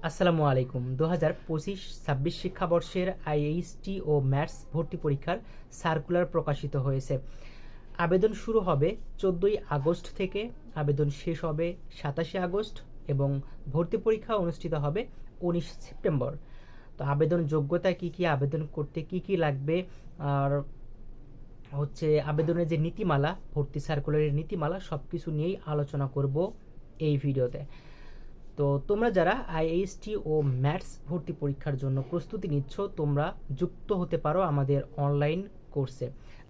আসসালামু আলাইকুম। 2025-26 শিক্ষাবর্ষের আইএইচটি ও ম্যাথস ভর্তি পরীক্ষার সার্কুলার প্রকাশিত হয়েছে। আবেদন শুরু হবে 14ই আগস্ট থেকে, আবেদন শেষ হবে 27শে আগস্ট এবং ভর্তি পরীক্ষা অনুষ্ঠিত হবে 19 সেপ্টেম্বর। তো আবেদন যোগ্যতা কি কি, আবেদন করতে কি কি লাগবে, আর আবেদনের যে নীতিমালা, ভর্তি সার্কুলারের নীতিমালা, সব কিছু নিয়েই আলোচনা করব এই ভিডিওতে। তো তোমরা যারা আইএইচটি ও ম্যাথস ভর্তি পরীক্ষার জন্য প্রস্তুতি নিচ্ছ, তোমরা যুক্ত হতে পারো আমাদের অনলাইন কোর্সে।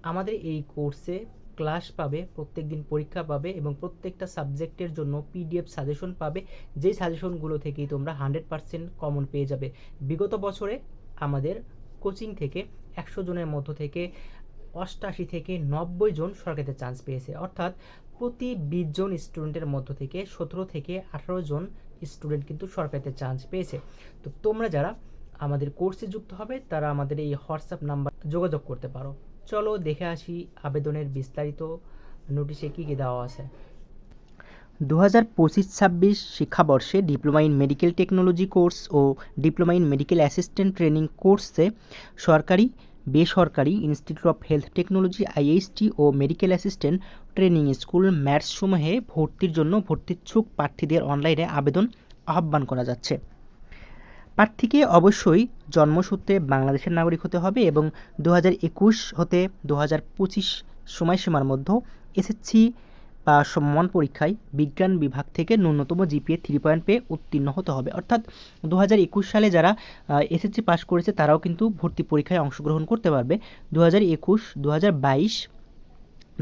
আমাদের এই কোর্সে ক্লাস পাবে, প্রত্যেক দিন পরীক্ষা পাবে এবং প্রত্যেকটা সাবজেক্টের জন্য পিডিএফ সাজেশন পাবে, যেই সাজেশনগুলো থেকেই তোমরা 100% কমন পেয়ে যাবে। বিগত বছরে আমাদের কোচিং থেকে 100 জনের মধ্য থেকে 88 থেকে 90 জন সরকারিতে চান্স পেয়েছে, অর্থাৎ প্রতি 20 জন স্টুডেন্টের মধ্য থেকে 17 থেকে 18 জন স্টুডেন্ট কিন্তু সরকারিতে চান্স পেয়েছে। তো তোমরা যারা আমাদের কোর্সে যুক্ত হবে তারা আমাদের এই হোয়াটসঅ্যাপ নাম্বার যোগাযোগ করতে পারো। চলো দেখে আসি আবেদনের বিস্তারিত নোটিশে কী কী দেওয়া আছে। 2025-26 শিক্ষাবর্ষে diploma in medical technology course ও diploma in medical assistant training কোর্সে সরকারি, বেসরকারি institute of health technology IHT ও মেডিকেল অ্যাসিস্ট্যান্ট ট্রেনিং স্কুল ম্যাথসসমূহে ভর্তির জন্য ভর্তিচ্ছুক প্রার্থীদের অনলাইনে আবেদন আহ্বান করা যাচ্ছে। প্রার্থীকে অবশ্যই জন্মসূত্রে বাংলাদেশের নাগরিক হতে হবে এবং 2021 হতে 2025 সময়সীমার মধ্যে এসএসসি বা সমমান পরীক্ষায় বিজ্ঞান বিভাগ থেকে ন্যূনতম জিপিএ 3 পয়েন্ট পেয়ে উত্তীর্ণ হতে হবে। অর্থাৎ 2021 সালে যারা এসএসসি পাস করেছে তারাও কিন্তু ভর্তি পরীক্ষায় অংশগ্রহণ করতে পারবে। 2021, 2022,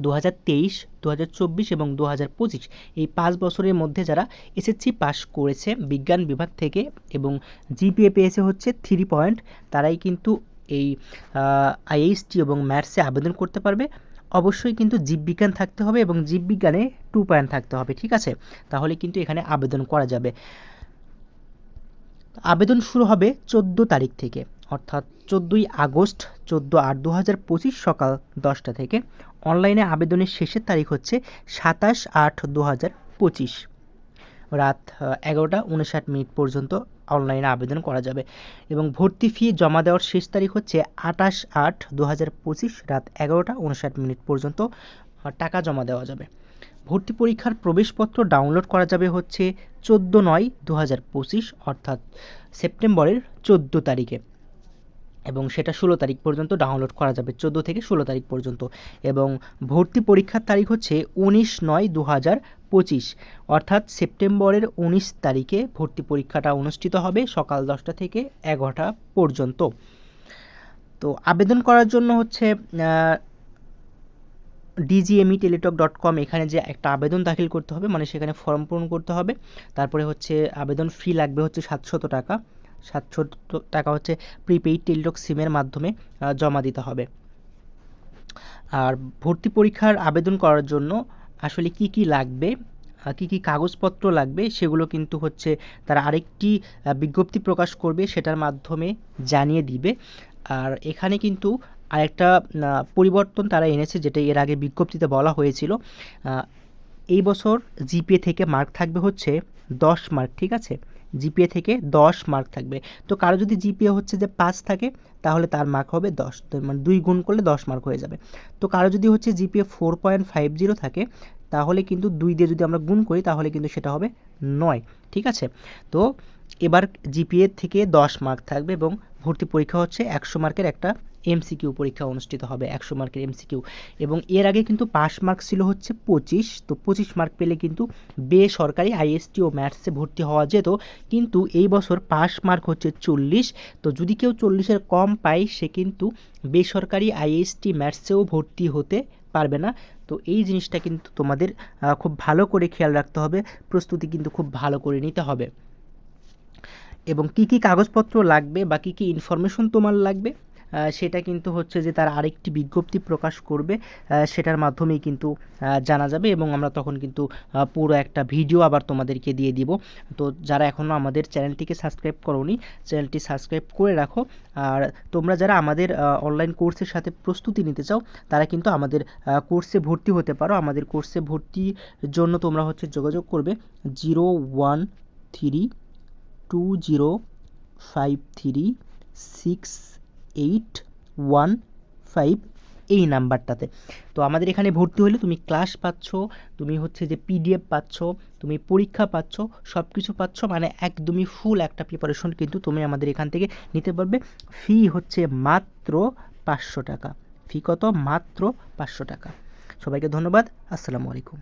2023, 2024 এবং 2025 এই 5 বছরের মধ্যে যারা এসএসসি পাস করেছে বিজ্ঞান বিভাগ থেকে এবং জিপিএ পেয়েছে হচ্ছে 3 পয়েন্ট, তারাই কিন্তু এই আইএইচটি এবং ম্যাথসে আবেদন করতে পারবে। অবশ্যই কিন্তু জীববিজ্ঞান থাকতে হবে এবং জীববিজ্ঞানে 2 পয়েন্ট থাকতে হবে, ঠিক আছে? তাহলে কিন্তু এখানে আবেদন করা যাবে। আবেদন শুরু হবে 14 তারিখ থেকে, অর্থাৎ 14ই আগস্ট, 14/8/2025 সকাল 10টা থেকে। অনলাইনে আবেদনের শেষের তারিখ হচ্ছে 27/8/2025 রাত 11:59 পর্যন্ত অনলাইনে আবেদন করা যাবে এবং ভর্তি ফি জমা দেওয়ার শেষ তারিখ হচ্ছে 28/8/2025 রাত 11:59 পর্যন্ত টাকা জমা দেওয়া যাবে। ভর্তি পরীক্ষার প্রবেশপত্র ডাউনলোড করা যাবে হচ্ছে 14/9/2025 অর্থাৎ সেপ্টেম্বরের 14 তারিখে এবং সেটা 16 তারিখ পর্যন্ত ডাউনলোড করা যাবে, 14 থেকে 16 তারিখ পর্যন্ত। এবং ভর্তি পরীক্ষার তারিখ হচ্ছে 19/9/2025 অর্থাৎ সেপ্টেম্বরের 19 তারিখে ভর্তি পরীক্ষাটা অনুষ্ঠিত হবে সকাল 10টা থেকে 11টা পর্যন্ত। তো আবেদন করার জন্য হচ্ছে dgmeteletalk.com এখানে যে একটা আবেদন দাখিল করতে হবে, মানে সেখানে ফর্ম পূরণ করতে হবে। তারপরে হচ্ছে আবেদন ফি লাগবে হচ্ছে 700 টাকা। 700 টাকা হচ্ছে প্রিপেইড টেলিটক সিমের মাধ্যমে জমা দিতে হবে। আর ভর্তি পরীক্ষার আবেদন করার জন্য আসলে কি কি লাগবে, কি কি কাগজপত্র লাগবে সেগুলো কিন্তু হচ্ছে তারা আরেকটি বিজ্ঞপ্তি প্রকাশ করবে, সেটার মাধ্যমে জানিয়ে দিবে। আর এখানে কিন্তু আরেকটা পরিবর্তন তারা এনেছে, যেটা এর আগে বিজ্ঞপ্তিতে বলা হয়েছিল। এই বছর জিপিএ থেকে মার্ক থাকবে হচ্ছে 10 মার্ক, ঠিক আছে? জিপিএ থেকে 10 মার্ক থাকবে। তো কারো যদি জিপিএ হচ্ছে যে 5 থাকে তাহলে তার মার্ক হবে 10, তো মানে 2 গুণ করলে 10 মার্ক হয়ে যাবে। তো কারো যদি হচ্ছে জিপিএ 4.50 থাকে তাহলে কিন্তু 2 দিয়ে যদি আমরা গুণ করি তাহলে কিন্তু সেটা হবে 9, ঠিক আছে? তো এবার জিপিএ থেকে 10 মার্ক থাকবে এবং ভর্তি পরীক্ষা হচ্ছে 100 মার্কের একটা এমসিকিউ পরীক্ষা অনুষ্ঠিত হবে, 100 মার্কের এমসিকিউ। এবং এর আগে কিন্তু পাস মার্ক ছিল হচ্ছে 25, তো 25 মার্ক পেলে কিন্তু বেসরকারি আইএসটি ও ম্যাথসে ভর্তি হওয়া যেত, কিন্তু এই বছর পাস মার্ক হচ্ছে 40। তো যদি কেউ 40-এর কম পায় সে কিন্তু বেসরকারি আইএসটি ম্যাথসেও ভর্তি হতে পারবে না। তো এই জিনিসটা কিন্তু তোমাদের খুব ভালো করে খেয়াল রাখতে হবে, প্রস্তুতি কিন্তু খুব ভালো করে নিতে হবে। এবং কি কি কাগজপত্র লাগবে বা কী কী ইনফরমেশন তোমার লাগবে সেটা কিন্তু হচ্ছে যে তারা আরেকটি বিজ্ঞপ্তি প্রকাশ করবে, সেটার মাধ্যমেই কিন্তু জানা যাবে এবং আমরা তখন কিন্তু পুরো একটা ভিডিও আবার তোমাদেরকে দিয়ে দিব। তো যারা এখনও আমাদের চ্যানেলটিকে সাবস্ক্রাইব করোনি, চ্যানেলটি সাবস্ক্রাইব করে রাখো। আর তোমরা যারা আমাদের অনলাইন কোর্সের সাথে প্রস্তুতি নিতে চাও তারা কিন্তু আমাদের কোর্সে ভর্তি হতে পারো। আমাদের কোর্সে ভর্তির জন্য তোমরা হচ্ছে যোগাযোগ করবে 013 20536815 এই নাম্বারটাতে। তো আমাদের এখানে ভর্তি হলে তুমি ক্লাস পাচ্ছ, তুমি হচ্ছে যে পিডিএফ পাচ্ছ, তুমি পরীক্ষা পাচ্ছ, সব কিছু পাচ্ছ, মানে একদমই ফুল একটা প্রিপারেশন কিন্তু তুমি আমাদের এখান থেকে নিতে পারবে। ফি হচ্ছে মাত্র 500 টাকা। ফি কত? মাত্র 500 টাকা। সবাইকে ধন্যবাদ। আসসালামু আলাইকুম।